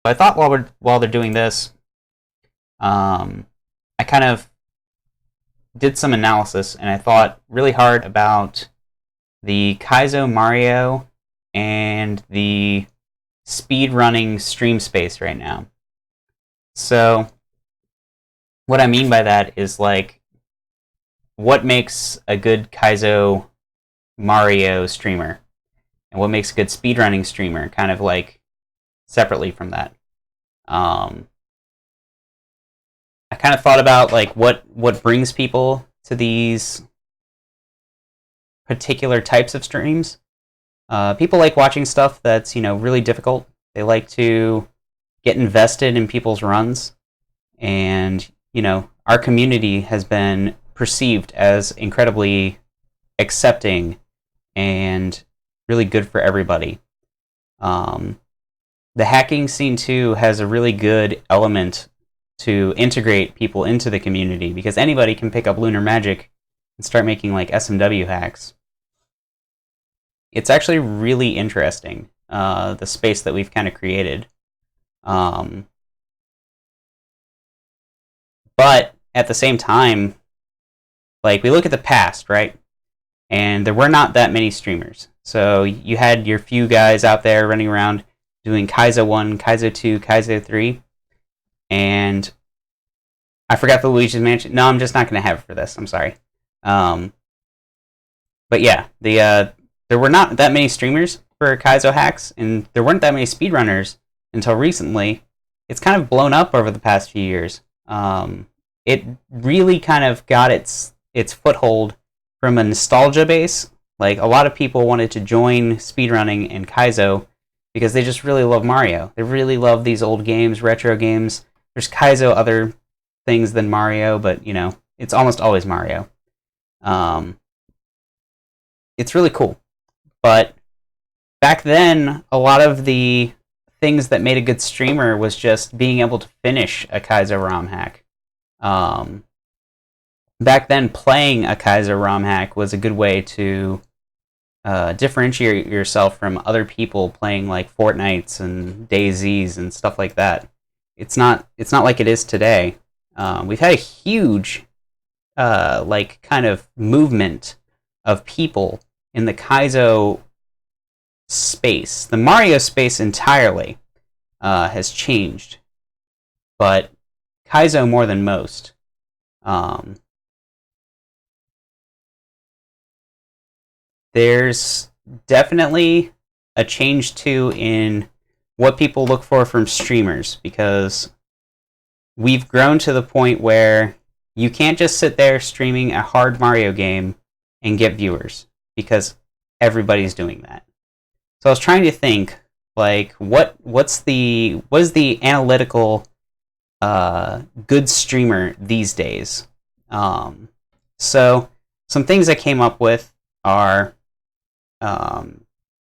I thought while they're doing this, I kind of did some analysis, and I thought really hard about the Kaizo Mario and the speedrunning stream space right now. So, what I mean by that is like, what makes a good Kaizo Mario streamer, and what makes a good speedrunning streamer, kind of like separately from that. I kind of thought about like what brings people to these particular types of streams. People like watching stuff that's really difficult. They like to get invested in people's runs, and our community has been perceived as incredibly accepting and really good for everybody. The hacking scene too has a really good element to integrate people into the community, because anybody can pick up Lunar Magic and start making like SMW hacks. It's actually really interesting, the space that we've kind of created. But at the same time, like, we look at the past, right? And there were not that many streamers. So you had your few guys out there running around doing Kaizo 1, Kaizo 2, Kaizo 3. And I forgot the Luigi's Mansion. No, I'm just not going to have it for this. I'm sorry. But yeah, there were not that many streamers for Kaizo hacks, and there weren't that many speedrunners until recently. It's kind of blown up over the past few years. It really kind of got its foothold from a nostalgia base. Like, a lot of people wanted to join speedrunning and Kaizo because they just really love Mario. They really love these old games, retro games. There's Kaizo other things than Mario, but it's almost always Mario. It's really cool. But back then, a lot of the things that made a good streamer was just being able to finish a Kaizo ROM hack. Back then, playing a Kaizo ROM hack was a good way to differentiate yourself from other people playing like Fortnites and DayZs and stuff like that. It's not like it is today. We've had a huge kind of movement of people in the Kaizo space. The Mario space entirely has changed, but Kaizo more than most. There's definitely a change too in what people look for from streamers, because we've grown to the point where you can't just sit there streaming a hard Mario game and get viewers, because everybody's doing that. So I was trying to think, like, what is the analytical good streamer these days? So some things I came up with are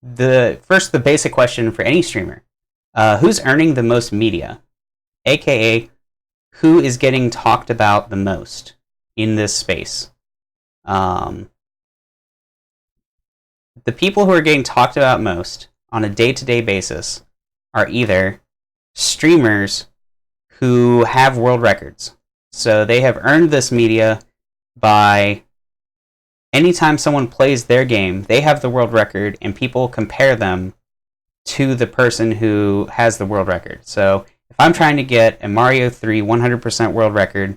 the basic question for any streamer: who's earning the most media, aka who is getting talked about the most in this space? The people who are getting talked about most on a day-to-day basis are either streamers who have world records. So they have earned this media by anytime someone plays their game, they have the world record, and people compare them to the person who has the world record. So if I'm trying to get a Mario 3 100% world record,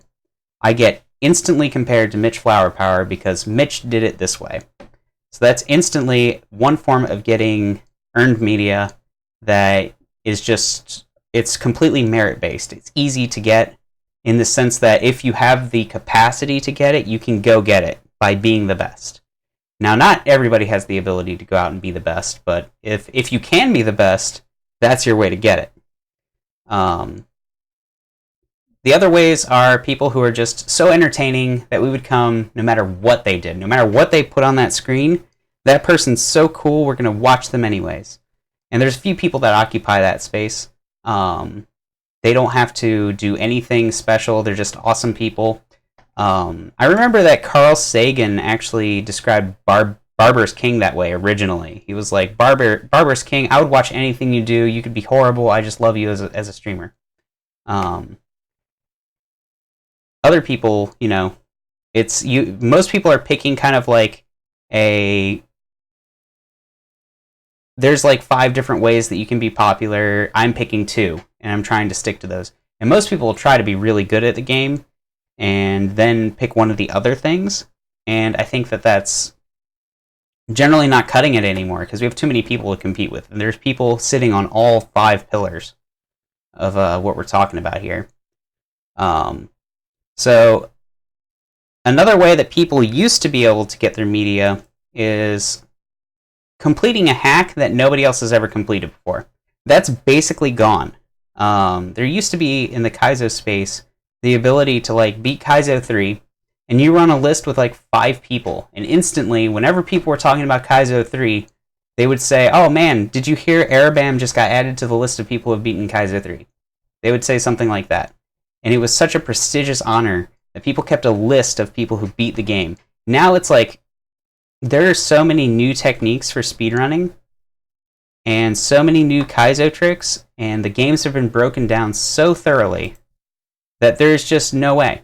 I get instantly compared to Mitch Flower Power because Mitch did it this way. So that's instantly one form of getting earned media that is just, it's completely merit-based. It's easy to get in the sense that if you have the capacity to get it, you can go get it by being the best. Now, not everybody has the ability to go out and be the best, but if you can be the best, that's your way to get it. The other ways are people who are just so entertaining that we would come no matter what they did. No matter what they put on that screen, that person's so cool, we're going to watch them anyways. And there's a few people that occupy that space. They don't have to do anything special. They're just awesome people. I remember that Carl Sagan actually described Barber's King that way originally. He was like, Barber's King, I would watch anything you do. You could be horrible. I just love you as a streamer. Other people, you know, it's you. Most people are picking kind of like there's like 5 different ways that you can be popular. I'm picking 2, and I'm trying to stick to those. And most people will try to be really good at the game and then pick one of the other things. And I think that that's generally not cutting it anymore because we have too many people to compete with. And there's people sitting on all 5 pillars of what we're talking about here. So another way that people used to be able to get their media is completing a hack that nobody else has ever completed before. That's basically gone. There used to be, in the Kaizo space, the ability to like beat Kaizo 3, and you run a list with like 5 people, and instantly, whenever people were talking about Kaizo 3, they would say, oh man, did you hear Arabam just got added to the list of people who have beaten Kaizo 3? They would say something like that. And it was such a prestigious honor that people kept a list of people who beat the game. Now it's like, there are so many new techniques for speedrunning, and so many new Kaizo tricks, and the games have been broken down so thoroughly that there's just no way.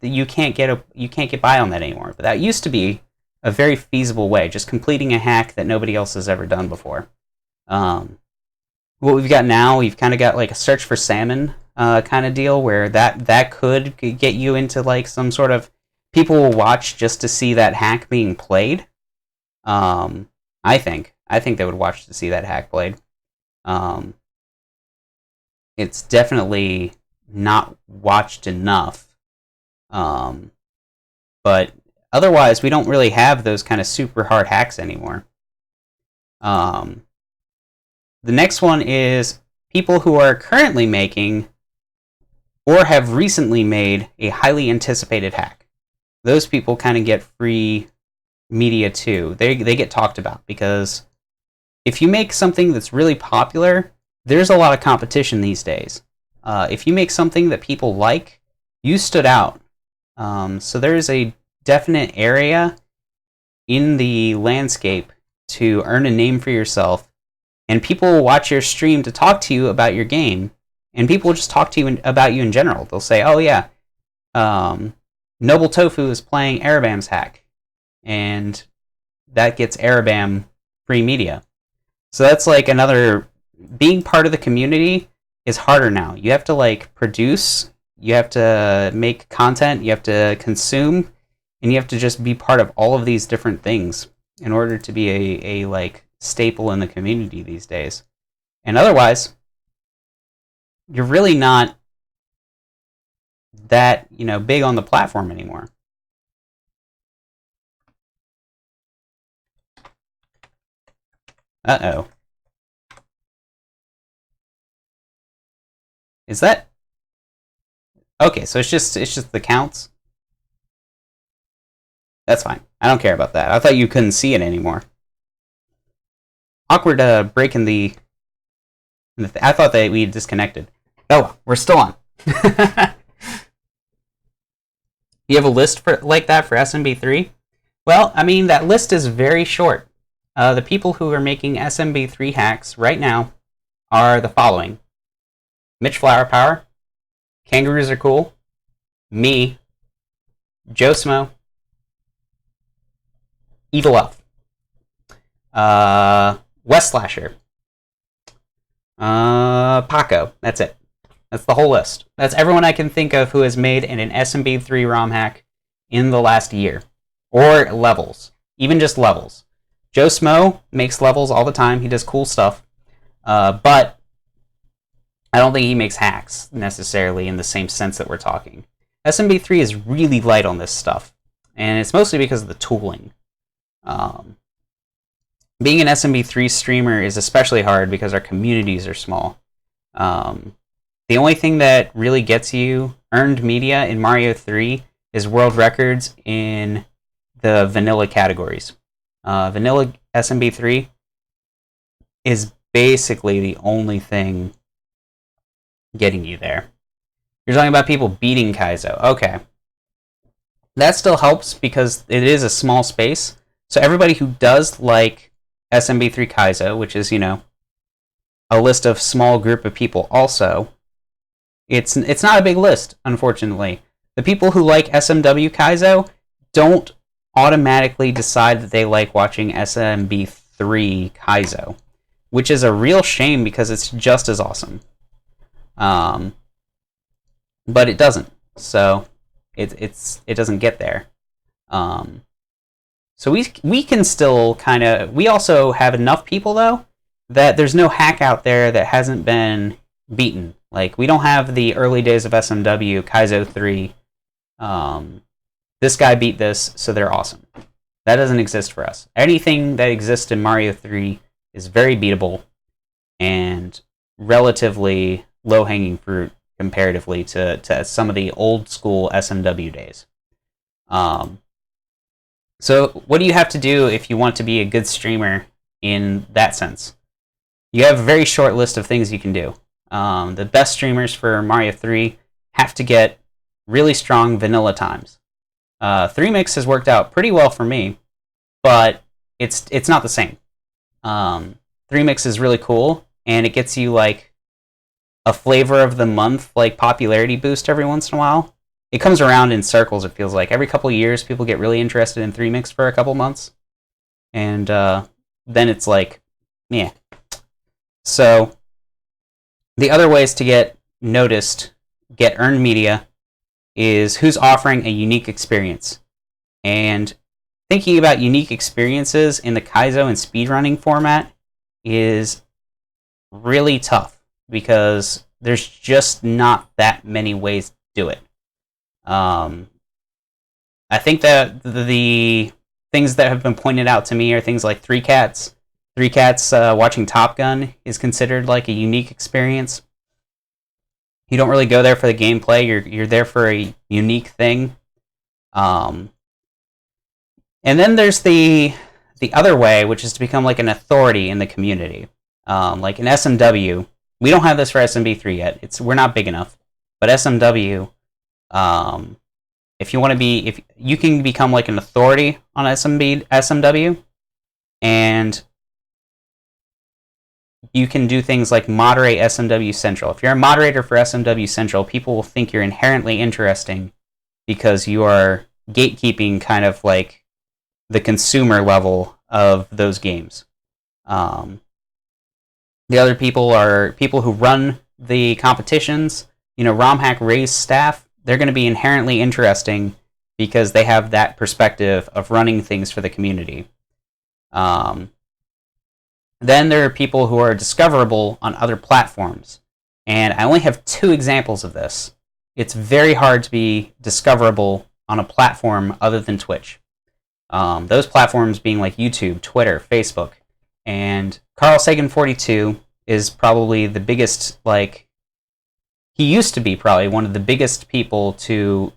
You can't get by on that anymore. But that used to be a very feasible way, just completing a hack that nobody else has ever done before. What we've got now, we've kind of got like a search for salmon kind of deal, where that could get you into like some sort of people will watch just to see that hack being played. I think they would watch to see that hack played. It's definitely not watched enough. But otherwise, we don't really have those kind of super hard hacks anymore. The next one is people who are currently making or have recently made a highly anticipated hack. Those people kind of get free media too. They get talked about because if you make something that's really popular, there's a lot of competition these days. If you make something that people like, you stood out. So there's a definite area in the landscape to earn a name for yourself, and people will watch your stream to talk to you about your game, and people will just talk to you about you in general. They'll say, oh yeah, Noble Tofu is playing Arabam's hack, and that gets Arabam free media. So that's like another, being part of the community is harder now. You have to like produce, you have to make content, you have to consume, and you have to just be part of all of these different things in order to be a like staple in the community these days. And otherwise, you're really not that, big on the platform anymore. Uh-oh. Is that... Okay, so it's just the counts? That's fine. I don't care about that. I thought you couldn't see it anymore. Awkward break in the... I thought that we disconnected. Oh, we're still on. You have a list like that for SMB3? Well, I mean, that list is very short. The people who are making SMB3 hacks right now are the following: Mitch Flower Power, Kangaroos Are Cool, me, Joe Smo, Evil Elf, West Slasher, Paco. That's it. That's the whole list. That's everyone I can think of who has made an SMB3 ROM hack in the last year. Or levels. Even just levels. Joe Smo makes levels all the time. He does cool stuff. But I don't think he makes hacks, necessarily, in the same sense that we're talking. SMB3 is really light on this stuff. And it's mostly because of the tooling. Being an SMB3 streamer is especially hard because our communities are small. The only thing that really gets you earned media in Mario 3 is world records in the vanilla categories. Vanilla SMB3 is basically the only thing getting you there. You're talking about people beating Kaizo. Okay. That still helps because it is a small space, So everybody who does like SMB3 Kaizo, which is, a list of small group of people also, it's not a big list, unfortunately. The people who like SMW Kaizo don't automatically decide that they like watching SMB3 Kaizo, which is a real shame because it's just as awesome. But it doesn't. So it doesn't get there. So we can still kind of... We also have enough people, though, that there's no hack out there that hasn't been beaten. Like, we don't have the early days of SMW, Kaizo 3. This guy beat this, so they're awesome. That doesn't exist for us. Anything that exists in Mario 3 is very beatable and relatively low-hanging fruit comparatively to some of the old-school SMW days. So what do you have to do if you want to be a good streamer in that sense? You have a very short list of things you can do. The best streamers for Mario 3 have to get really strong vanilla times. 3mix has worked out pretty well for me, but it's not the same. 3mix is really cool, and it gets you like a flavor of the month like popularity boost every once in a while. It comes around in circles, it feels like. Every couple of years, people get really interested in 3mix for a couple months. And then it's like, yeah. So, the other ways to get noticed, get earned media, is who's offering a unique experience. And thinking about unique experiences in the Kaizo and speedrunning format is really tough, because there's just not that many ways to do it. I think that the things that have been pointed out to me are things like 3 Cats. 3 Cats watching Top Gun is considered like a unique experience. You don't really go there for the gameplay. You're there for a unique thing. And then there's the other way, which is to become like an authority in the community. Like in SMW, we don't have this for SMB3 yet. We're not big enough. But SMW, if you want to be, if you can become like an authority on SMW, and you can do things like moderate SMW Central. If you're a moderator for SMW Central, people will think you're inherently interesting because you are gatekeeping kind of like the consumer level of those games. The other people are people who run the competitions. RomHack Ray's staff, they're going to be inherently interesting because they have that perspective of running things for the community. Then there are people who are discoverable on other platforms. And I only have 2 examples of this. It's very hard to be discoverable on a platform other than Twitch. Those platforms being like YouTube, Twitter, Facebook. And Carl Sagan42 is probably the biggest, he used to be probably one of the biggest people to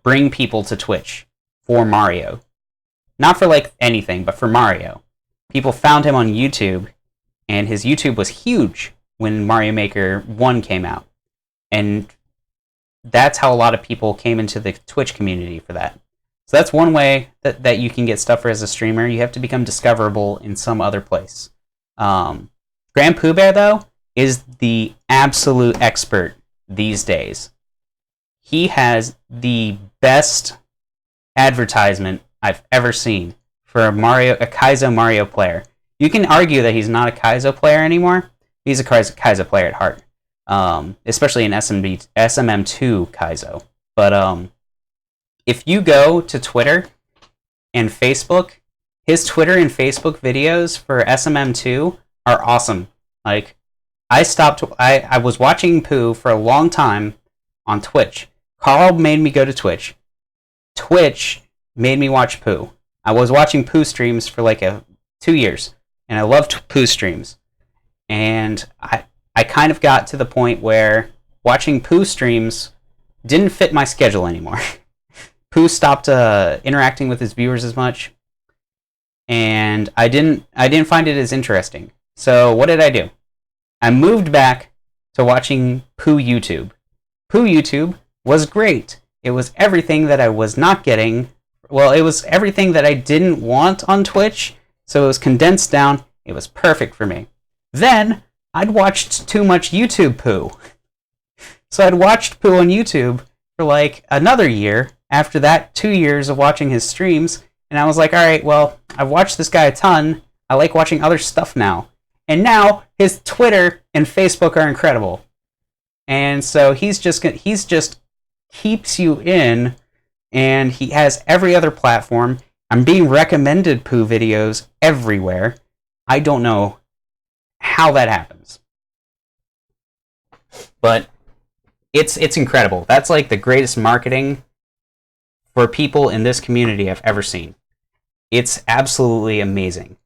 bring people to Twitch for Mario. Not for anything, but for Mario. People found him on YouTube, and his YouTube was huge when Mario Maker 1 came out. And that's how a lot of people came into the Twitch community for that. So that's one way that you can get stuff for as a streamer. You have to become discoverable in some other place. Grand Pooh Bear, though, is the absolute expert these days. He has the best advertisement I've ever seen for a Kaizo Mario player. You can argue that he's not a Kaizo player anymore. He's a Kaizo player at heart, especially in SMM2 Kaizo. But if you go to Twitter and Facebook, his Twitter and Facebook videos for SMM2 are awesome. I was watching Pooh for a long time on Twitch. Carl made me go to Twitch. Twitch made me watch Pooh. I was watching Pooh streams for 2 years, and I loved Pooh streams. And I kind of got to the point where watching Pooh streams didn't fit my schedule anymore. Pooh stopped interacting with his viewers as much, and I didn't find it as interesting. So what did I do? I moved back to watching Pooh YouTube. Pooh YouTube was great. It was everything that I was not getting well, it was everything that I didn't want on Twitch, so it was condensed down. It was perfect for me. Then I'd watched too much YouTube poo. So I'd watched poo on YouTube for like another year after that 2 years of watching his streams, and I was like, all right, well, I've watched this guy a ton. I like watching other stuff now. And now his Twitter and Facebook are incredible. And so he's just keeps you in, and he has every other platform. I'm being recommended poo videos everywhere. I don't know how that happens, but it's incredible. That's like the greatest marketing for people in this community I've ever seen. It's absolutely amazing.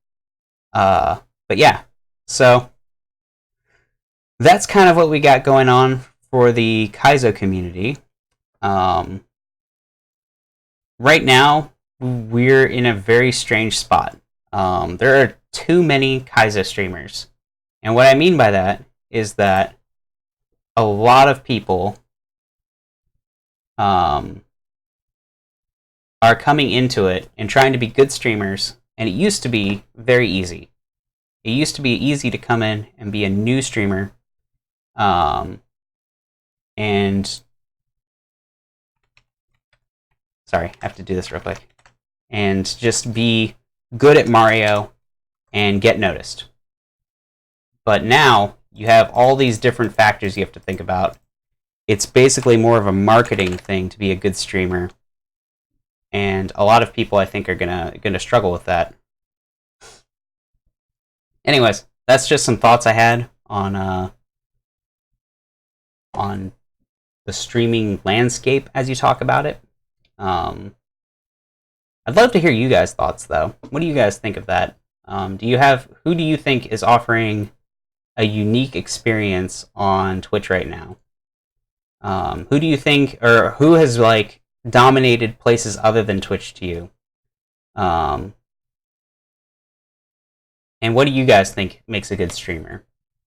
But yeah, so that's kind of what we got going on for the Kaizo community. Right now, we're in a very strange spot. There are too many Kaizo streamers. And what I mean by that is that a lot of people are coming into it and trying to be good streamers, and it used to be very easy. It used to be easy to come in and be a new streamer, and sorry, I have to do this real quick, and just be good at Mario and get noticed. But now you have all these different factors you have to think about. It's basically more of a marketing thing to be a good streamer, and a lot of people I think are gonna struggle with that. Anyways, that's just some thoughts I had on the streaming landscape as you talk about it. I'd love to hear you guys' thoughts, though. What do you guys think of that? Who do you think is offering a unique experience on Twitch right now? Who do you think, or who has like dominated places other than Twitch to you? And what do you guys think makes a good streamer?